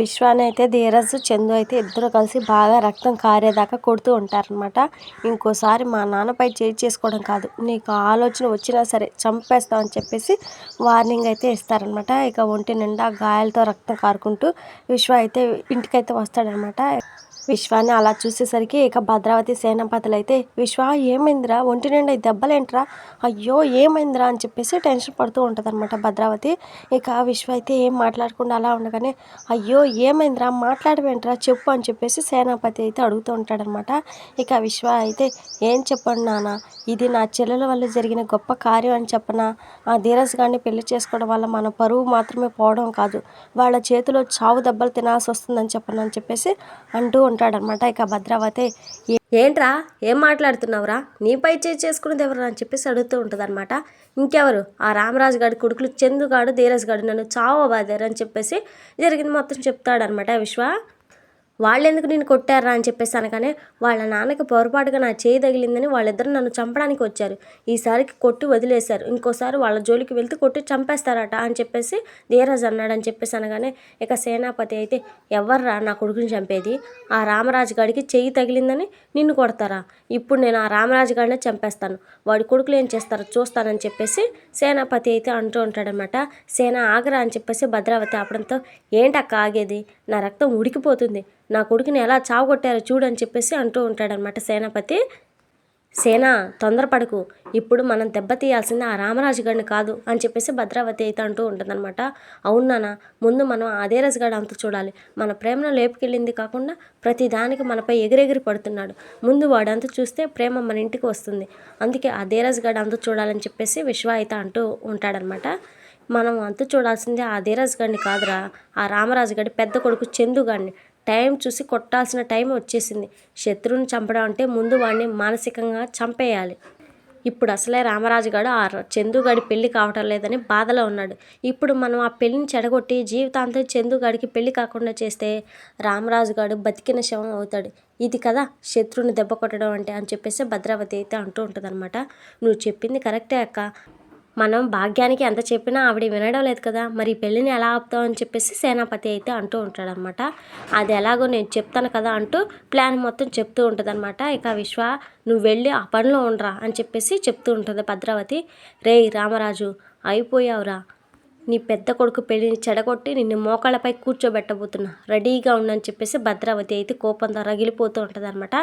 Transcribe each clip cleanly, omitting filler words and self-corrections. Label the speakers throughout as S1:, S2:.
S1: విశ్వాని అయితే ధీరజ్ చందు అయితే ఇద్దరు కలిసి బాగా రక్తం కారేదాకా కొడుతూ ఉంటారనమాట. ఇంకోసారి మా నాన్నపై చేసుకోవడం కాదు, నీకు ఆలోచన వచ్చినా సరే చంపేస్తామని చెప్పేసి వార్నింగ్ అయితే ఇస్తారనమాట. ఇక ఒంటి నిండా గాయాలతో రక్తం కారుకుంటూ విశ్వ అయితే ఇంటికైతే వస్తాడనమాట. విశ్వాన్ని అలా చూసేసరికి ఇక భద్రావతి సేనాపతులు అయితే, విశ్వ ఏమైందిరా, ఒంటి నిండా ఈ దెబ్బలేంట్రా, అయ్యో ఏమైందిరా అని చెప్పేసి టెన్షన్ పడుతూ ఉంటుంది అనమాట భద్రావతి. ఇక విశ్వ అయితే ఏం మాట్లాడకుండా అలా ఉండగానే, అయ్యో ఏమైందిరా, మాట్లాడవేంట్రా చెప్పు అని చెప్పేసి సేనాపతి అయితే అడుగుతూ ఉంటాడనమాట. ఇక విశ్వ అయితే, ఏం చెప్పండి నాన్న, ఇది నా చెల్లెల వల్ల జరిగిన గొప్ప కార్యం అని చెప్పనా, ఆ ధీరజ్ గారిని పెళ్లి చేసుకోవడం వల్ల మన పరువు మాత్రమే పోవడం కాదు, వాళ్ళ చేతిలో చావు దెబ్బలు తినాల్సి వస్తుందని చెప్పను అని చెప్పేసి అంటూ ఉంటాడనమాట. ఇక భద్రావతి, ఏంట్రా ఏం మాట్లాడుతున్నావురా, నీపై చేసుకున్నది ఎవరు అని చెప్పేసి అడుగుతూ ఉంటుంది అనమాట. ఇంకెవరు, ఆ రామరాజు గారి కొడుకులు చందుగాడు ధీరజ్ గాడు నన్ను చావబాదారు అని చెప్పేసి జరిగింది మొత్తం చెప్తాడనమాట విశ్వ. వాళ్ళెందుకు నేను కొట్టారా అని చెప్పేసి అనగానే, వాళ్ళ నాన్నకి పొరపాటుగా నా చేయి తగిలిందని వాళ్ళిద్దరు నన్ను చంపడానికి వచ్చారు, ఈసారికి కొట్టి వదిలేశారు, ఇంకోసారి వాళ్ళ జోలికి వెళ్తే కొట్టి చంపేస్తారట అని చెప్పేసి ధీరజ్ అన్నాడని చెప్పేసి అనగానే, ఇక సేనాపతి అయితే, ఎవర్రా నా కొడుకుని చంపేది, ఆ రామరాజు గాడికి చెయ్యి తగిలిందని నిన్ను కొడతారా, ఇప్పుడు నేను ఆ రామరాజు గాడినే చంపేస్తాను, వాడి కొడుకులు ఏం చేస్తారో చూస్తానని చెప్పేసి సేనాపతి అయితే అంటూ ఉంటాడనమాట. సేన ఆగరా అని చెప్పేసి భద్రావతి ఆపడంతో, ఏంటక్క ఆగేది, నా రక్తం ఉడికిపోతుంది, నా కొడుకుని ఎలా చావగొట్టారో చూడని చెప్పేసి అంటూ ఉంటాడనమాట సేనాపతి. సేనా తొందరపడకు, ఇప్పుడు మనం దెబ్బతీయాల్సింది ఆ రామరాజు గారిని కాదు అని చెప్పేసి భద్రావతి అయితే అంటూ ఉంటుందన్నమాట. అవునానా, ముందు మనం ఆ ధీరజ్ గారు అంత చూడాలి, మన ప్రేమను లేపుకెళ్ళింది కాకుండా ప్రతి దానికి మనపై ఎగిరెగిరి పడుతున్నాడు, ముందు వాడంతా చూస్తే ప్రేమ మన ఇంటికి వస్తుంది, అందుకే ఆ ధీరజ్ గారు అంత చూడాలని చెప్పేసి విశ్వ అయితే అంటూ ఉంటాడనమాట. మనం అంత చూడాల్సిందే ఆ ధీరజ్ గారిని కాదురా, ఆ రామరాజు గారి పెద్ద కొడుకు చందు గారిని, టైం చూసి కొట్టాల్సిన టైం వచ్చేసింది, శత్రువుని చంపడం అంటే ముందు వాడిని మానసికంగా చంపేయాలి, ఇప్పుడు అసలే రామరాజు గారు ఆ చందుగాడి పెళ్లి కావటం లేదని బాధలో ఉన్నాడు, ఇప్పుడు మనం ఆ పెళ్లిని చెడగొట్టి జీవితాంతం చందుగాడికి పెళ్లి కాకుండా చేస్తే రామరాజు గారు బతికిన శవం అవుతాడు, ఇది కదా శత్రువుని దెబ్బ కొట్టడం అంటే అని చెప్పేసి భద్రావతి అయితే అంటూ ఉంటుంది అనమాట. నువ్వు చెప్పింది కరెక్టే అక్క, మనం భాగ్యానికి ఎంత చెప్పినా ఆవిడ వినడం లేదు కదా, మరి పెళ్ళిని ఎలా ఆపుతావు అని చెప్పేసి సేనాపతి అయితే అంటూ ఉంటాడనమాట. అది ఎలాగో నేను చెప్తాను కదా అంటూ ప్లాన్ మొత్తం చెప్తూ ఉంటుందన్నమాట. ఇక విశ్వ, నువ్వు వెళ్ళి ఆ పనిలో ఉండరా అని చెప్పేసి చెప్తూ ఉంటుంది భద్రావతి. రేయ్ రామరాజు, అయిపోయావురా, నీ పెద్ద కొడుకు పెళ్ళిని చెడగొట్టి నిన్ను మోకాళ్ళపై కూర్చోబెట్టబోతున్నా, రెడీగా ఉండని చెప్పేసి భద్రావతి అయితే కోపంతో రగిలిపోతూ ఉంటుంది అనమాట.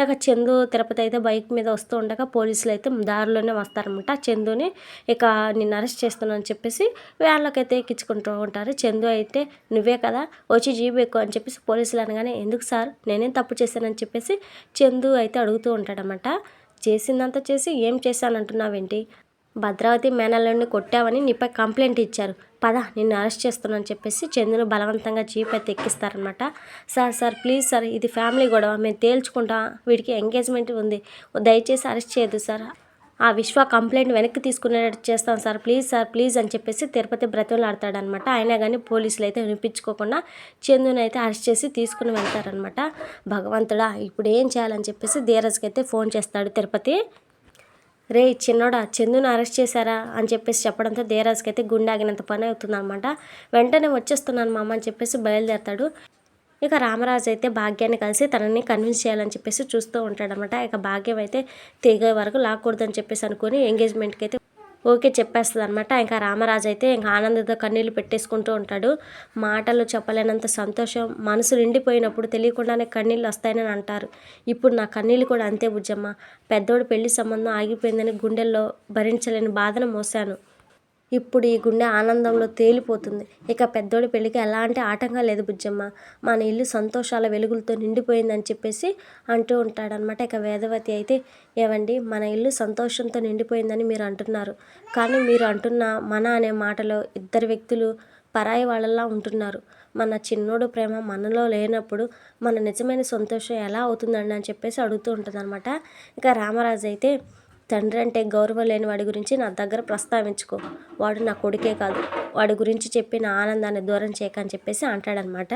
S1: ఇక చందు తిరుపతి అయితే బైక్ మీద వస్తూ ఉండగా పోలీసులు అయితే దారిలోనే వస్తారనమాట. చందుని ఇక నిన్ను అరెస్ట్ చేస్తున్నాను చెప్పేసి వ్యాన్లోకి అయితే ఎక్కించుకుంటూ ఉంటారు. చందు అయితే, నువ్వే కదా వచ్చి జీబు ఎక్కువ అని చెప్పేసి పోలీసులు అనగానే, ఎందుకు సార్ నేనేం తప్పు చేశానని చెప్పేసి చందు అయితే అడుగుతూ ఉంటాడనమాట. చేసిందంతా చేసి ఏం చేశానంటున్నావేంటి, భద్రావతి మేనల్లుడిని కొట్టావని నీపై కంప్లైంట్ ఇచ్చారు, పద నిన్ను అరెస్ట్ చేస్తున్నాను చెప్పేసి చందును బలవంతంగా జీప్ అయితే ఎక్కిస్తారనమాట. సార్ ప్లీజ్ సార్, ఇది ఫ్యామిలీ గొడవ, మేము తేల్చుకుంటాం, వీడికి ఎంగేజ్మెంట్ ఉంది, దయచేసి అరెస్ట్ చేయొద్దు సార్, ఆ విశ్వ కంప్లైంట్ వెనక్కి తీసుకునేటట్టు చేస్తాం సార్ ప్లీజ్ అని చెప్పేసి తిరుపతి బ్రతిమలాడతాడనమాట. అయినా కానీ పోలీసులు అయితే వినిపించుకోకుండా చందుని అయితే అరెస్ట్ చేసి తీసుకుని వెళ్తారనమాట. భగవంతుడా ఇప్పుడు ఏం చేయాలని చెప్పేసి ధీరజ్కి అయితే ఫోన్ చేస్తాడు తిరుపతి. రే చిన్నోడా, చందుని అరెస్ట్ చేశారా అని చెప్పేసి చెప్పడంతో ధీరజ్కి అయితే గుండె ఆగినంత పని అవుతుందన్నమాట. వెంటనే వచ్చేస్తున్నాను మామ అని చెప్పేసి బయలుదేరతాడు. ఇక రామరాజు అయితే భాగ్యాన్ని కలిసి తనని కన్విన్స్ చేయాలని చెప్పేసి చూస్తూ ఉంటాడనమాట. ఇక భాగ్యం అయితే తెగే వరకు లాక్కూడదని చెప్పేసి అనుకుని ఎంగేజ్మెంట్కి అయితే ఓకే చెప్పేస్తుంది అనమాట. ఇంకా రామరాజు అయితే ఇంకా ఆనందంతో కన్నీళ్ళు పెట్టేసుకుంటూ ఉంటాడు. మాటలు చెప్పలేనంత సంతోషం, మనసు నిండిపోయినప్పుడు తెలియకుండానే కన్నీళ్ళు వస్తాయని అంటారు. ఇప్పుడు నా కన్నీళ్ళు కూడా అంతే బుజ్జమ్మ, పెద్దోడు పెళ్లి సంబంధం ఆగిపోయిందని గుండెల్లో భరించలేని బాధను మోసాను, ఇప్పుడు ఈ గుండె ఆనందంలో తేలిపోతుంది, ఇక పెద్దోడి పెళ్ళికి ఎలాంటి ఆటంకం లేదు బుజ్జమ్మ, మన ఇల్లు సంతోషాల వెలుగులతో నిండిపోయిందని చెప్పేసి అంటూ ఉంటాడనమాట. ఇక వేదవతి అయితే, ఏవండి మన ఇల్లు సంతోషంతో నిండిపోయిందని మీరు అంటున్నారు, కానీ మీరు అంటున్న మన అనే మాటలో ఇద్దరు వ్యక్తులు పరాయి వాళ్ళలా ఉంటున్నారు, మన చిన్నోడు ప్రేమ మనలో లేనప్పుడు మన నిజమైన సంతోషం ఎలా అవుతుందండి అని చెప్పేసి అడుగుతూ ఉంటుంది అనమాట. ఇక రామరాజు అయితే, తండ్రి అంటే గౌరవం లేని వాడి గురించి నా దగ్గర ప్రస్తావించుకో, వాడు నా కొడుకే కాదు, వాడి గురించి చెప్పి నా ఆనందాన్ని దూరం చేయకని చెప్పేసి అంటాడనమాట.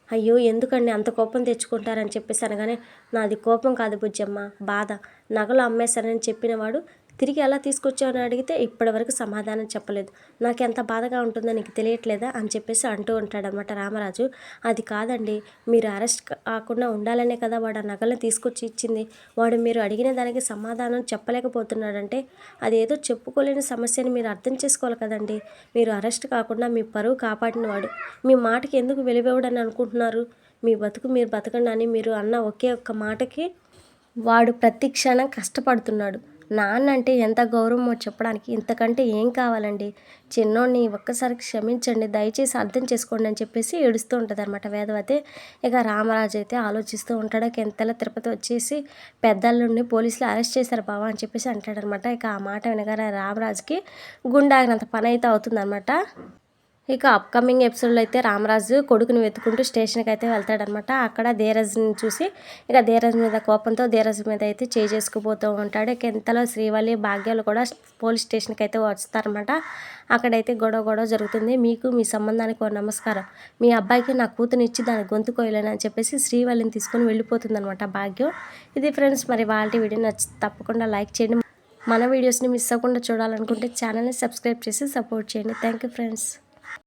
S1: అయ్యో ఎందుకండి అంత కోపం తెచ్చుకుంటారని చెప్పేసి అనగానే, నాది కోపం కాదు బుజ్జమ్మ, బాధ, నగలు అమ్మేశానని చెప్పిన వాడు తిరిగి ఎలా తీసుకొచ్చావు అని అడిగితే ఇప్పటివరకు సమాధానం చెప్పలేదు. నాకు ఎంత బాధగా ఉంటుందో నీకు తెలియట్లేదా అని చెప్పేసి అంటూ ఉంటాడనమాట రామరాజు. అది కాదండి, మీరు అరెస్ట్ కాకుండా ఉండాలనే కదా వాడు ఆ నగలను తీసుకొచ్చి ఇచ్చింది. వాడు మీరు అడిగిన దానికి సమాధానం చెప్పలేకపోతున్నాడంటే అదేదో చెప్పుకోలేని సమస్యని మీరు అర్థం చేసుకోవాలి కదండి. మీరు అరెస్ట్ కాకుండా మీ పరువు కాపాడిన వాడు మీ మాటకి ఎందుకు వెలివేవడని అనుకుంటున్నారు? మీ బతుకు మీరు బతకండి అని మీరు అన్న ఒకే ఒక్క మాటకి వాడు ప్రతి క్షణం కష్టపడుతున్నాడు. నాన్న అంటే ఎంత గౌరవమో చెప్పడానికి ఇంతకంటే ఏం కావాలండి. చిన్నోడిని ఒక్కసారి క్షమించండి, దయచేసి అర్థం చేసుకోండి అని చెప్పేసి ఏడుస్తూ ఉంటుందన్నమాట వేదవతి. ఇక రామరాజు అయితే ఆలోచిస్తూ ఉంటాడు. ఎంతలా తిరుపతి వచ్చేసి పెద్దల్లుడిని పోలీసులు అరెస్ట్ చేశారు బావ అని చెప్పేసి అంటాడనమాట. ఇక ఆ మాట వినగానే రామరాజుకి గుండె ఆగినంత పని అయితే అవుతుందన్నమాట. ఇక అప్కమింగ్ ఎపిసోడ్లో అయితే రామరాజు కొడుకుని వెతుకుంటూ స్టేషన్కి అయితే వెళ్తాడనమాట. అక్కడ ధీరజ్ని చూసి ఇక ధీరజ్ మీద కోపంతో ధీరజ్ మీద అయితే చేసుకుపోతూ ఉంటాడు. ఇక ఇంతలో శ్రీవల్లి భాగ్యాలు కూడా పోలీస్ స్టేషన్కి అయితే వస్తారనమాట. అక్కడైతే గొడవ జరుగుతుంది. మీకు మీ సంబంధానికి ఒక నమస్కారం, మీ అబ్బాయికి నా కూతురు ఇచ్చి దాని గొంతు కోయలేను అని చెప్పేసి శ్రీవల్లిని తీసుకొని వెళ్ళిపోతుందనమాట భాగ్యం. ఇది ఫ్రెండ్స్, మరి వాళ్ళ వీడియో నచ్చి తప్పకుండా లైక్ చేయండి. మన వీడియోస్ని మిస్ అవ్వకుండా చూడాలనుకుంటే ఛానల్ని సబ్స్క్రైబ్ చేసి సపోర్ట్ చేయండి. Thank you friends.